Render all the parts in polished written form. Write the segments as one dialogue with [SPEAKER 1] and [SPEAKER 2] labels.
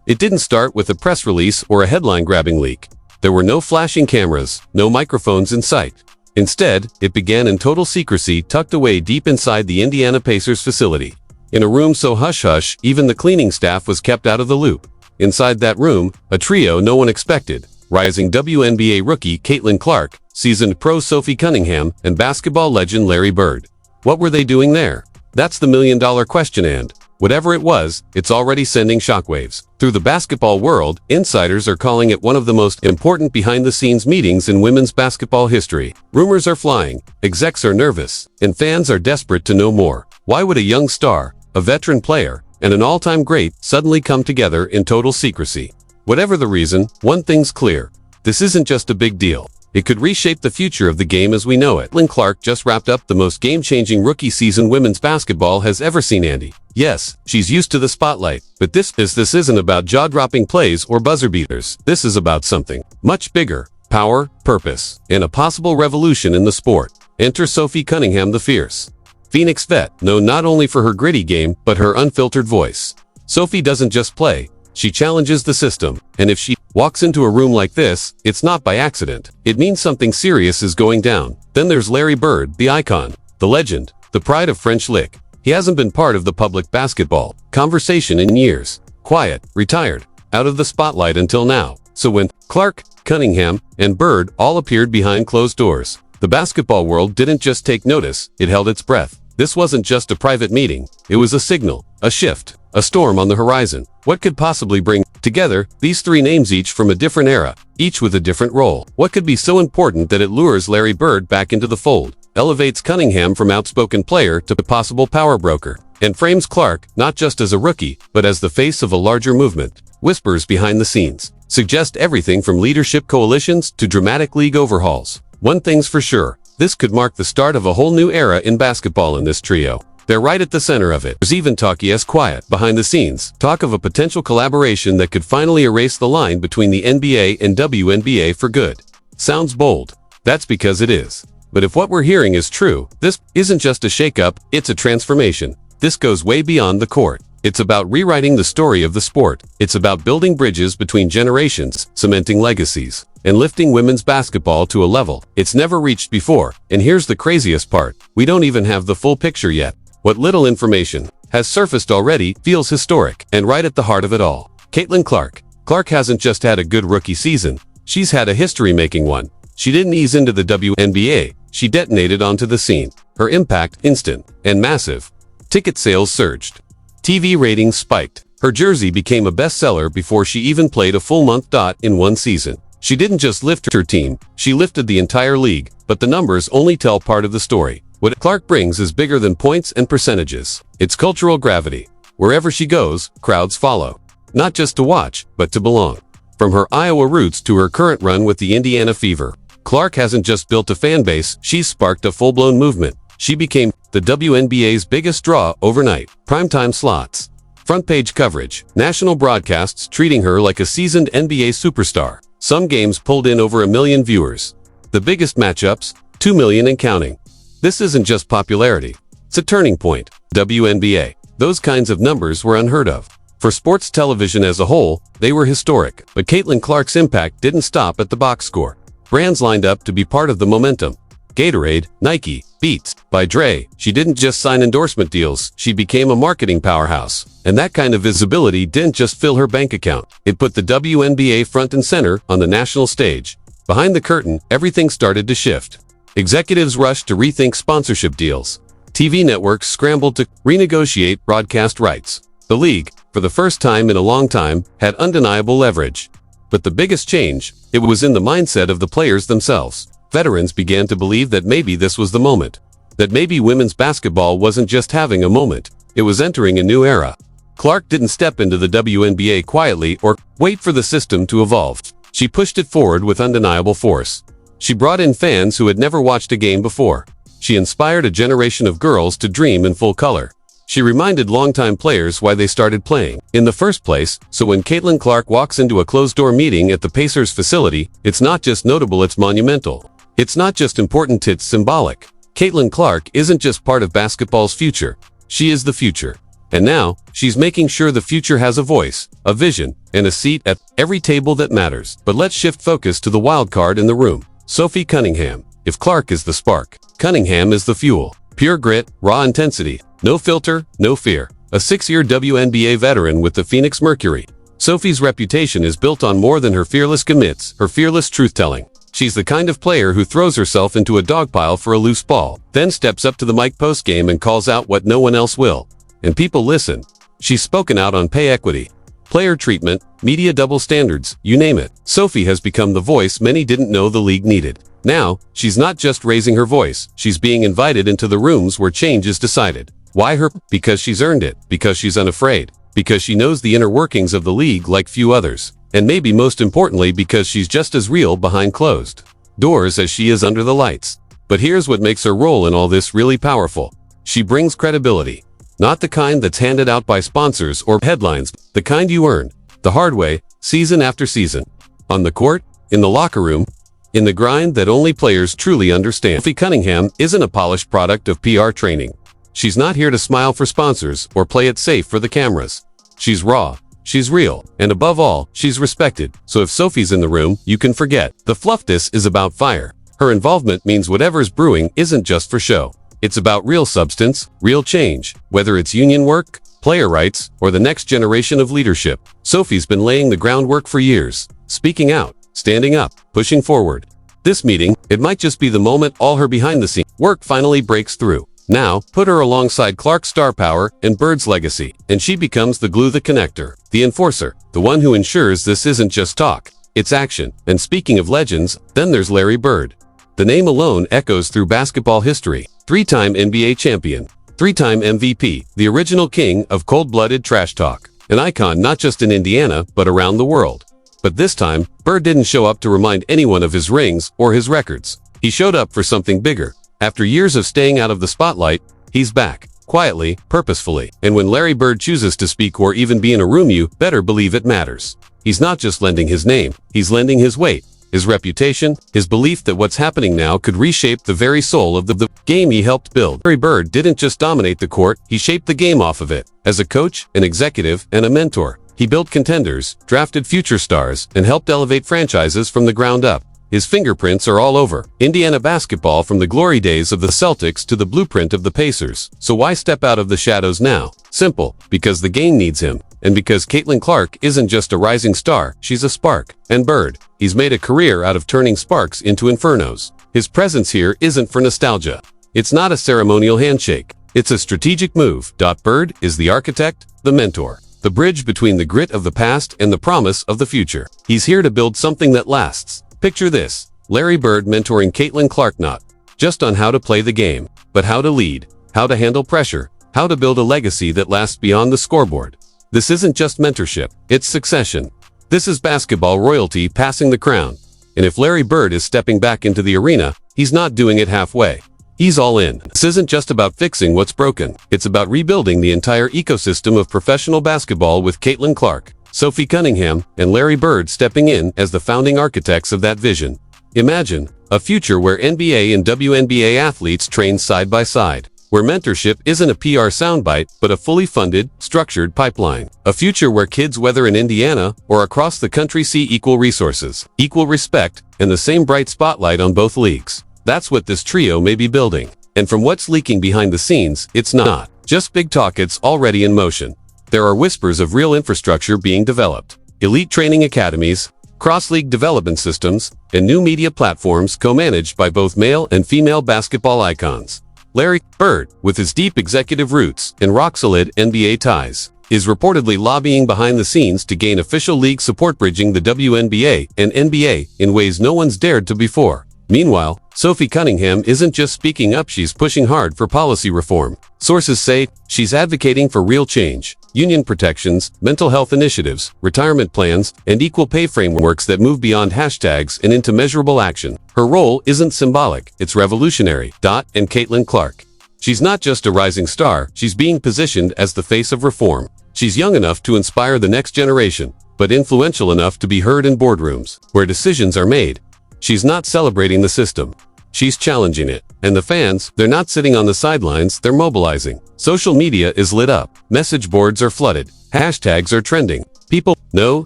[SPEAKER 1] It didn't start with a press release or a headline-grabbing leak. There were no flashing cameras, no microphones in sight. Instead, it began in total secrecy tucked away deep inside the Indiana Pacers facility. In a room so hush-hush, even the cleaning staff was kept out of the loop. Inside that room, a trio no one expected. Rising WNBA rookie Caitlin Clark, seasoned pro Sophie Cunningham, and basketball legend Larry Bird. What were they doing there? That's the million-dollar question, and whatever it was, it's already sending shockwaves. Through the basketball world, insiders are calling it one of the most important behind-the-scenes meetings in women's basketball history. Rumors are flying, execs are nervous, and fans are desperate to know more. Why would a young star, a veteran player, and an all-time great suddenly come together in total secrecy? Whatever the reason, one thing's clear. This isn't just a big deal. It could reshape the future of the game as we know it. Caitlin Clark just wrapped up the most game-changing rookie season women's basketball has ever seen, Andy. Yes, she's used to the spotlight, but this isn't about jaw-dropping plays or buzzer beaters. This is about something much bigger: power, purpose, and a possible revolution in the sport. Enter Sophie Cunningham, the fierce Phoenix vet, known not only for her gritty game, but her unfiltered voice. Sophie doesn't just play. She challenges the system, and if she walks into a room like this, it's not by accident. It means something serious is going down. Then there's Larry Bird, the icon, the legend, the pride of French Lick. He hasn't been part of the public basketball conversation in years. Quiet, retired, out of the spotlight until now. So when Clark, Cunningham, and Bird all appeared behind closed doors, the basketball world didn't just take notice, it held its breath. This wasn't just a private meeting. It was a signal, a shift, a storm on the horizon. What could possibly bring together these three names, each from a different era, each with a different role? What could be so important that it lures Larry Bird back into the fold, elevates Cunningham from outspoken player to possible power broker, and frames Clark not just as a rookie, but as the face of a larger movement? Whispers behind the scenes suggest everything from leadership coalitions to dramatic league overhauls. One thing's for sure, this could mark the start of a whole new era in basketball, in this trio. They're right at the center of it. There's even talk, yes, quiet, behind the scenes, talk of a potential collaboration that could finally erase the line between the NBA and WNBA for good. Sounds bold. That's because it is. But if what we're hearing is true, this isn't just a shakeup, it's a transformation. This goes way beyond the court. It's about rewriting the story of the sport. It's about building bridges between generations, cementing legacies, and lifting women's basketball to a level it's never reached before. And here's the craziest part. We don't even have the full picture yet. What little information has surfaced already feels historic, and right at the heart of it all, Caitlin Clark. Clark hasn't just had a good rookie season. She's had a history-making one. She didn't ease into the WNBA. She detonated onto the scene. Her impact, instant and massive. Ticket sales surged. TV ratings spiked. Her jersey became a bestseller before she even played a full month. In one season, she didn't just lift her team, she lifted the entire league. But the numbers only tell part of the story. What Clark brings is bigger than points and percentages. It's cultural gravity. Wherever she goes, crowds follow. Not just to watch, but to belong. From her Iowa roots to her current run with the Indiana Fever, Clark hasn't just built a fan base, she's sparked a full-blown movement. She became the WNBA's biggest draw overnight. Primetime slots, front-page coverage, national broadcasts treating her like a seasoned NBA superstar. Some games pulled in over 1 million viewers. The biggest matchups, 2 million and counting. This isn't just popularity. It's a turning point. WNBA. Those kinds of numbers were unheard of. For sports television as a whole, they were historic. But Caitlin Clark's impact didn't stop at the box score. Brands lined up to be part of the momentum. Gatorade, Nike, Beats, by Dre. She didn't just sign endorsement deals, she became a marketing powerhouse. And that kind of visibility didn't just fill her bank account. It put the WNBA front and center on the national stage. Behind the curtain, everything started to shift. Executives rushed to rethink sponsorship deals. TV networks scrambled to renegotiate broadcast rights. The league, for the first time in a long time, had undeniable leverage. But the biggest change, it was in the mindset of the players themselves. Veterans began to believe that maybe this was the moment. That maybe women's basketball wasn't just having a moment, it was entering a new era. Clark didn't step into the WNBA quietly or wait for the system to evolve. She pushed it forward with undeniable force. She brought in fans who had never watched a game before. She inspired a generation of girls to dream in full color. She reminded longtime players why they started playing in the first place, so when Caitlin Clark walks into a closed-door meeting at the Pacers facility, it's not just notable, it's monumental. It's not just important, it's symbolic. Caitlin Clark isn't just part of basketball's future. She is the future. And now, she's making sure the future has a voice, a vision, and a seat at every table that matters. But let's shift focus to the wild card in the room. Sophie Cunningham. If Clark is the spark, Cunningham is the fuel. Pure grit, raw intensity. No filter, no fear. A 6-year WNBA veteran with the Phoenix Mercury. Sophie's reputation is built on more than her fearless commits, her fearless truth-telling. She's the kind of player who throws herself into a dogpile for a loose ball, then steps up to the mic post-game and calls out what no one else will. And people listen. She's spoken out on pay equity, player treatment, media double standards, you name it. Sophie has become the voice many didn't know the league needed. Now, she's not just raising her voice, she's being invited into the rooms where change is decided. Why her? Because she's earned it, because she's unafraid, because she knows the inner workings of the league like few others, and maybe most importantly because she's just as real behind closed doors as she is under the lights. But here's what makes her role in all this really powerful. She brings credibility. Not the kind that's handed out by sponsors or headlines, the kind you earn, the hard way, season after season. On the court, in the locker room, in the grind that only players truly understand. Sophie Cunningham isn't a polished product of PR training. She's not here to smile for sponsors or play it safe for the cameras. She's raw, she's real, and above all, she's respected. So if Sophie's in the room, you can forget the fluff. This is about fire. Her involvement means whatever's brewing isn't just for show. It's about real substance, real change, whether it's union work, player rights, or the next generation of leadership. Sophie's been laying the groundwork for years, speaking out, standing up, pushing forward. This meeting, it might just be the moment all her behind-the-scenes work finally breaks through. Now, put her alongside Clark's star power and Bird's legacy, and she becomes the glue, the connector, the enforcer, the one who ensures this isn't just talk, it's action. And speaking of legends, then there's Larry Bird. The name alone echoes through basketball history. 3-time NBA champion, 3-time MVP, the original king of cold-blooded trash talk. An icon not just in Indiana, but around the world. But this time, Bird didn't show up to remind anyone of his rings or his records. He showed up for something bigger. After years of staying out of the spotlight, he's back. Quietly, purposefully. And when Larry Bird chooses to speak or even be in a room, you better believe it matters. He's not just lending his name, he's lending his weight, his reputation, his belief that what's happening now could reshape the very soul of the game he helped build. Larry Bird didn't just dominate the court, he shaped the game off of it. As a coach, an executive, and a mentor, he built contenders, drafted future stars, and helped elevate franchises from the ground up. His fingerprints are all over Indiana basketball, from the glory days of the Celtics to the blueprint of the Pacers. So why step out of the shadows now? Simple, because the game needs him. And because Caitlin Clark isn't just a rising star, she's a spark. And Bird, he's made a career out of turning sparks into infernos. His presence here isn't for nostalgia. It's not a ceremonial handshake. It's a strategic move. Bird is the architect, the mentor, the bridge between the grit of the past and the promise of the future. He's here to build something that lasts. Picture this, Larry Bird mentoring Caitlin Clark, not just on how to play the game, but how to lead, how to handle pressure, how to build a legacy that lasts beyond the scoreboard. This isn't just mentorship, it's succession. This is basketball royalty passing the crown. And if Larry Bird is stepping back into the arena, he's not doing it halfway. He's all in. This isn't just about fixing what's broken. It's about rebuilding the entire ecosystem of professional basketball with Caitlin Clark, Sophie Cunningham, and Larry Bird stepping in as the founding architects of that vision. Imagine a future where NBA and WNBA athletes train side by side, where mentorship isn't a PR soundbite, but a fully funded, structured pipeline. A future where kids, whether in Indiana or across the country, see equal resources, equal respect, and the same bright spotlight on both leagues. That's what this trio may be building. And from what's leaking behind the scenes, it's not just big talk, it's already in motion. There are whispers of real infrastructure being developed. Elite training academies, cross-league development systems, and new media platforms co-managed by both male and female basketball icons. Larry Bird, with his deep executive roots and rock-solid NBA ties, is reportedly lobbying behind the scenes to gain official league support, bridging the WNBA and NBA in ways no one's dared to before. Meanwhile, Sophie Cunningham isn't just speaking up, she's pushing hard for policy reform. Sources say she's advocating for real change, union protections, mental health initiatives, retirement plans, and equal pay frameworks that move beyond hashtags and into measurable action. Her role isn't symbolic, it's revolutionary. And Caitlin Clark. She's not just a rising star, she's being positioned as the face of reform. She's young enough to inspire the next generation, but influential enough to be heard in boardrooms, where decisions are made. She's not celebrating the system. She's challenging it. And the fans, they're not sitting on the sidelines, they're mobilizing. Social media is lit up. Message boards are flooded. Hashtags are trending. People know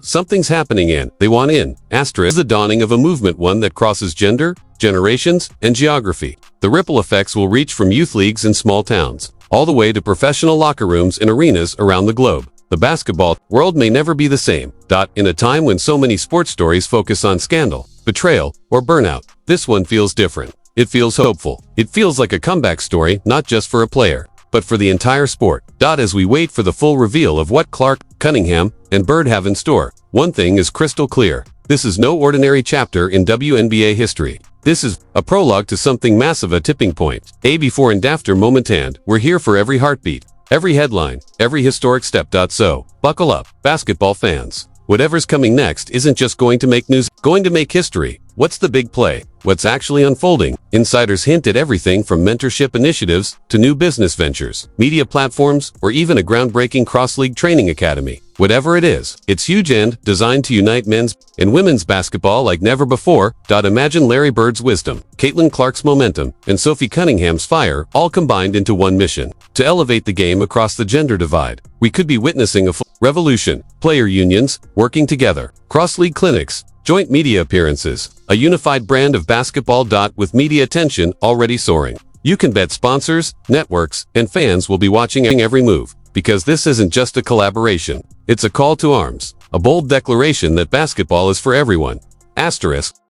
[SPEAKER 1] something's happening and they want in. Asterisk is the dawning of a movement, one that crosses gender, generations, and geography. The ripple effects will reach from youth leagues in small towns, all the way to professional locker rooms in arenas around the globe. The basketball world may never be the same. In a time when so many sports stories focus on scandal, betrayal, or burnout, this one feels different. It feels hopeful. It feels like a comeback story, not just for a player, but for the entire sport. As we wait for the full reveal of what Clark, Cunningham, and Bird have in store, one thing is crystal clear. This is no ordinary chapter in WNBA history. This is a prologue to something massive, a tipping point. A before and after moment, and we're here for every heartbeat, every headline, every historic step. So, buckle up, basketball fans. Whatever's coming next isn't just going to make news, going to make history. What's the big play? What's actually unfolding? Insiders hint at everything from mentorship initiatives to new business ventures, media platforms, or even a groundbreaking cross-league training academy. Whatever it is, it's huge and designed to unite men's and women's basketball like never before. Imagine Larry Bird's wisdom, Caitlin Clark's momentum, and Sophie Cunningham's fire, all combined into one mission: to elevate the game across the gender divide. We could be witnessing a full revolution. Player unions working together, cross-league clinics, joint media appearances, a unified brand of basketball. With media attention already soaring, you can bet sponsors, networks, and fans will be watching every move, because this isn't just a collaboration. It's a call to arms, a bold declaration that basketball is for everyone. Asterisk,